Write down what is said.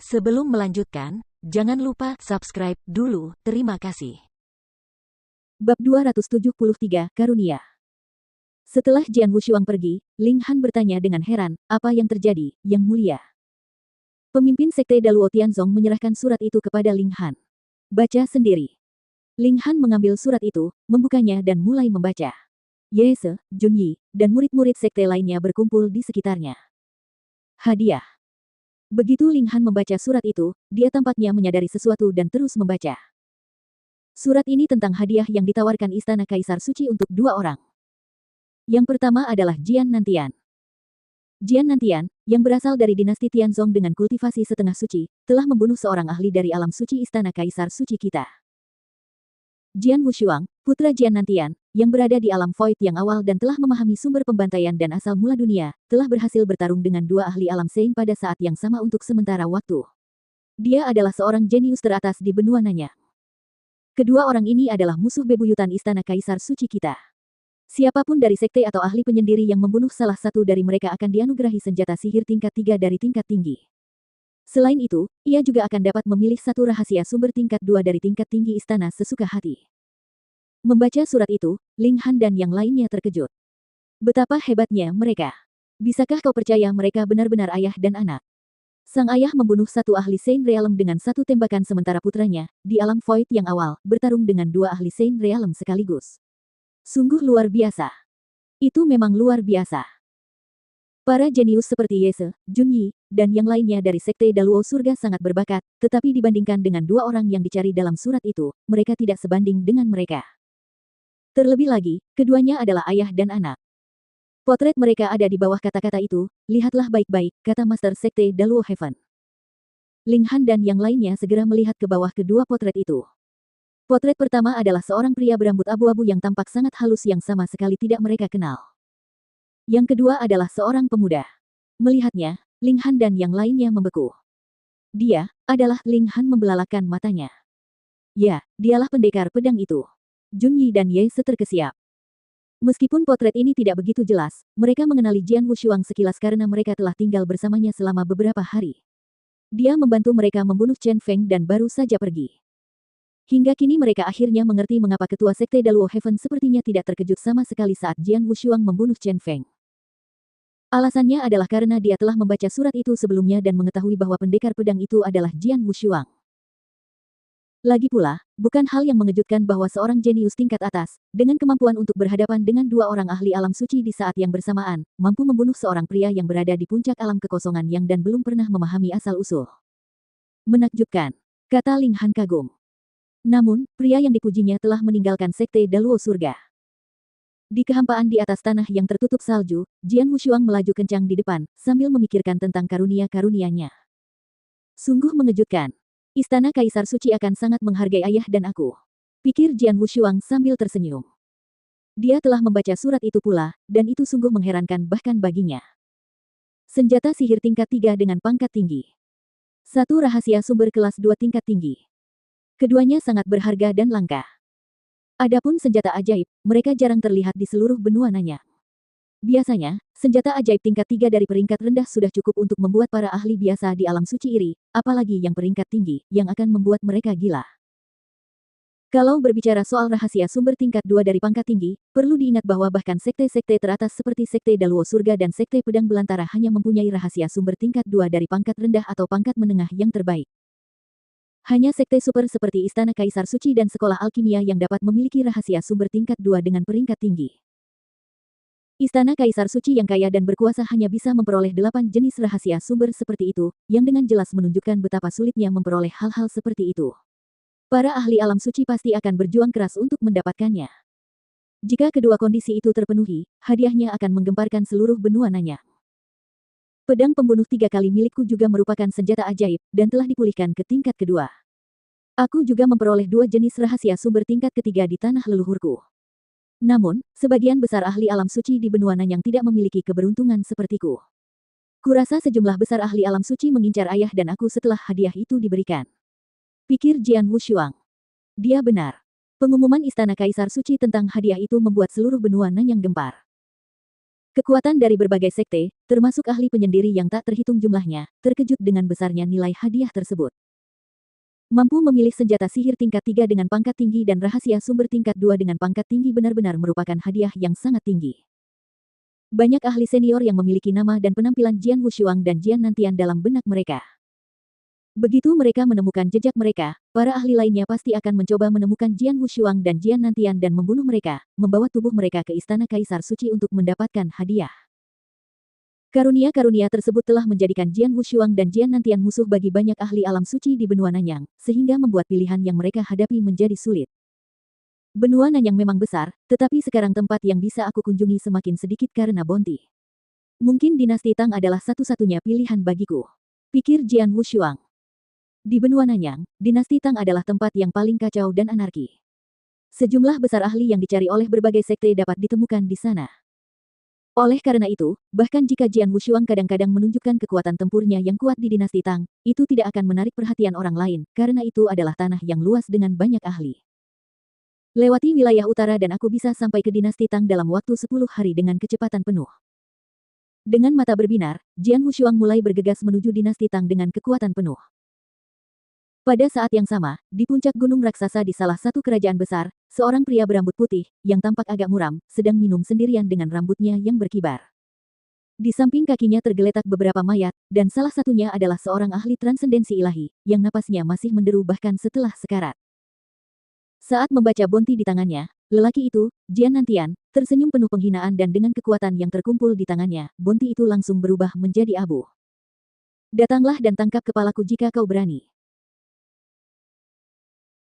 Sebelum melanjutkan, jangan lupa subscribe dulu. Terima kasih. Bab 273, Karunia. Setelah Jian Wushuang pergi, Ling Han bertanya dengan heran, apa yang terjadi, Yang Mulia? Pemimpin Sekte Daluo Tianzong menyerahkan surat itu kepada Ling Han. Baca sendiri. Ling Han mengambil surat itu, membukanya dan mulai membaca. Yese, Junyi, dan murid-murid sekte lainnya berkumpul di sekitarnya. Hadiah. Begitu Ling Han membaca surat itu, dia tampaknya menyadari sesuatu dan terus membaca. Surat ini tentang hadiah yang ditawarkan Istana Kaisar Suci untuk dua orang. Yang pertama adalah Jian Nantian. Jian Nantian, yang berasal dari dinasti Tianzong dengan kultivasi setengah suci, telah membunuh seorang ahli dari alam suci Istana Kaisar Suci kita. Jian Wushuang, putra Jian Nantian, yang berada di alam void yang awal dan telah memahami sumber pembantaian dan asal mula dunia, telah berhasil bertarung dengan dua ahli alam Sein pada saat yang sama untuk sementara waktu. Dia adalah seorang jenius teratas di benua Nanya. Kedua orang ini adalah musuh bebuyutan Istana Kaisar Suci kita. Siapapun dari sekte atau ahli penyendiri yang membunuh salah satu dari mereka akan dianugerahi senjata sihir tingkat 3 dari tingkat tinggi. Selain itu, ia juga akan dapat memilih satu rahasia sumber tingkat 2 dari tingkat tinggi istana sesuka hati. Membaca surat itu, Ling Han dan yang lainnya terkejut. Betapa hebatnya mereka. Bisakah kau percaya mereka benar-benar ayah dan anak? Sang ayah membunuh satu ahli Sein Realm dengan satu tembakan sementara putranya, di alam void yang awal, bertarung dengan dua ahli Sein Realm sekaligus. Sungguh luar biasa. Itu memang luar biasa. Para jenius seperti Yese, Junyi, dan yang lainnya dari Sekte Daluo Surga sangat berbakat, tetapi dibandingkan dengan dua orang yang dicari dalam surat itu, mereka tidak sebanding dengan mereka. Terlebih lagi, keduanya adalah ayah dan anak. Potret mereka ada di bawah kata-kata itu, lihatlah baik-baik, kata Master Sekte Daluo Heaven. Ling Han dan yang lainnya segera melihat ke bawah kedua potret itu. Potret pertama adalah seorang pria berambut abu-abu yang tampak sangat halus yang sama sekali tidak mereka kenal. Yang kedua adalah seorang pemuda. Melihatnya, Ling Han dan yang lainnya membeku. Dia adalah Ling Han membelalakan matanya. Ya, dialah pendekar pedang itu. Junyi dan Ye terkesiap. Meskipun potret ini tidak begitu jelas, mereka mengenali Jian Wushuang sekilas karena mereka telah tinggal bersamanya selama beberapa hari. Dia membantu mereka membunuh Chen Feng dan baru saja pergi. Hingga kini mereka akhirnya mengerti mengapa ketua Sekte Daluo Heaven sepertinya tidak terkejut sama sekali saat Jian Wushuang membunuh Chen Feng. Alasannya adalah karena dia telah membaca surat itu sebelumnya dan mengetahui bahwa pendekar pedang itu adalah Jian Wushuang. Lagi pula, bukan hal yang mengejutkan bahwa seorang jenius tingkat atas, dengan kemampuan untuk berhadapan dengan dua orang ahli alam suci di saat yang bersamaan, mampu membunuh seorang pria yang berada di puncak alam kekosongan yang dan belum pernah memahami asal-usul. Menakjubkan, kata Ling Han kagum. Namun, pria yang dipujinya telah meninggalkan Sekte Daluo Surga. Di kehampaan di atas tanah yang tertutup salju, Jian Wushuang melaju kencang di depan, sambil memikirkan tentang karunia-karunianya. Sungguh mengejutkan. Istana Kaisar Suci akan sangat menghargai ayah dan aku. Pikir Jian Wushuang sambil tersenyum. Dia telah membaca surat itu pula, dan itu sungguh mengherankan bahkan baginya. Senjata sihir tingkat 3 dengan pangkat tinggi. Satu rahasia sumber kelas 2 tingkat tinggi. Keduanya sangat berharga dan langka. Adapun senjata ajaib, mereka jarang terlihat di seluruh benua Nanya. Biasanya, senjata ajaib tingkat 3 dari peringkat rendah sudah cukup untuk membuat para ahli biasa di alam suci iri, apalagi yang peringkat tinggi, yang akan membuat mereka gila. Kalau berbicara soal rahasia sumber tingkat 2 dari pangkat tinggi, perlu diingat bahwa bahkan sekte-sekte teratas seperti Sekte Daluo Surga dan Sekte Pedang Belantara hanya mempunyai rahasia sumber tingkat 2 dari pangkat rendah atau pangkat menengah yang terbaik. Hanya sekte super seperti Istana Kaisar Suci dan Sekolah Alkimia yang dapat memiliki rahasia sumber tingkat 2 dengan peringkat tinggi. Istana Kaisar Suci yang kaya dan berkuasa hanya bisa memperoleh 8 jenis rahasia sumber seperti itu, yang dengan jelas menunjukkan betapa sulitnya memperoleh hal-hal seperti itu. Para ahli alam suci pasti akan berjuang keras untuk mendapatkannya. Jika kedua kondisi itu terpenuhi, hadiahnya akan menggemparkan seluruh benua Nanya. Pedang pembunuh 3 kali milikku juga merupakan senjata ajaib, dan telah dipulihkan ke tingkat kedua. Aku juga memperoleh 2 jenis rahasia sumber tingkat ketiga di tanah leluhurku. Namun, sebagian besar ahli alam suci di benua Nanyang tidak memiliki keberuntungan sepertiku. Kurasa sejumlah besar ahli alam suci mengincar ayah dan aku setelah hadiah itu diberikan. Pikir Jian Wushuang. Dia benar. Pengumuman Istana Kaisar Suci tentang hadiah itu membuat seluruh benua Nanyang gempar. Kekuatan dari berbagai sekte, termasuk ahli penyendiri yang tak terhitung jumlahnya, terkejut dengan besarnya nilai hadiah tersebut. Mampu memilih senjata sihir tingkat 3 dengan pangkat tinggi dan rahasia sumber tingkat 2 dengan pangkat tinggi benar-benar merupakan hadiah yang sangat tinggi. Banyak ahli senior yang memiliki nama dan penampilan Jian Wushuang dan Jian Nantian dalam benak mereka. Begitu mereka menemukan jejak mereka, para ahli lainnya pasti akan mencoba menemukan Jian Wushuang dan Jian Nantian dan membunuh mereka, membawa tubuh mereka ke Istana Kaisar Suci untuk mendapatkan hadiah. Karunia-karunia tersebut telah menjadikan Jian Wushuang dan Jian Nantian musuh bagi banyak ahli alam suci di benua Nanyang, sehingga membuat pilihan yang mereka hadapi menjadi sulit. Benua Nanyang memang besar, tetapi sekarang tempat yang bisa aku kunjungi semakin sedikit karena Bonti. Mungkin dinasti Tang adalah satu-satunya pilihan bagiku, pikir Jian Wushuang. Di benua Nanyang, dinasti Tang adalah tempat yang paling kacau dan anarki. Sejumlah besar ahli yang dicari oleh berbagai sekte dapat ditemukan di sana. Oleh karena itu, bahkan jika Jian Wushuang kadang-kadang menunjukkan kekuatan tempurnya yang kuat di dinasti Tang, itu tidak akan menarik perhatian orang lain, karena itu adalah tanah yang luas dengan banyak ahli. Lewati wilayah utara dan aku bisa sampai ke dinasti Tang dalam waktu 10 hari dengan kecepatan penuh. Dengan mata berbinar, Jian Wushuang mulai bergegas menuju dinasti Tang dengan kekuatan penuh. Pada saat yang sama, di puncak gunung raksasa di salah satu kerajaan besar, seorang pria berambut putih, yang tampak agak muram, sedang minum sendirian dengan rambutnya yang berkibar. Di samping kakinya tergeletak beberapa mayat, dan salah satunya adalah seorang ahli transendensi ilahi, yang napasnya masih menderu bahkan setelah sekarat. Saat membaca bonti di tangannya, lelaki itu, Jian Nantian, tersenyum penuh penghinaan dan dengan kekuatan yang terkumpul di tangannya, bonti itu langsung berubah menjadi abu. Datanglah dan tangkap kepalaku jika kau berani.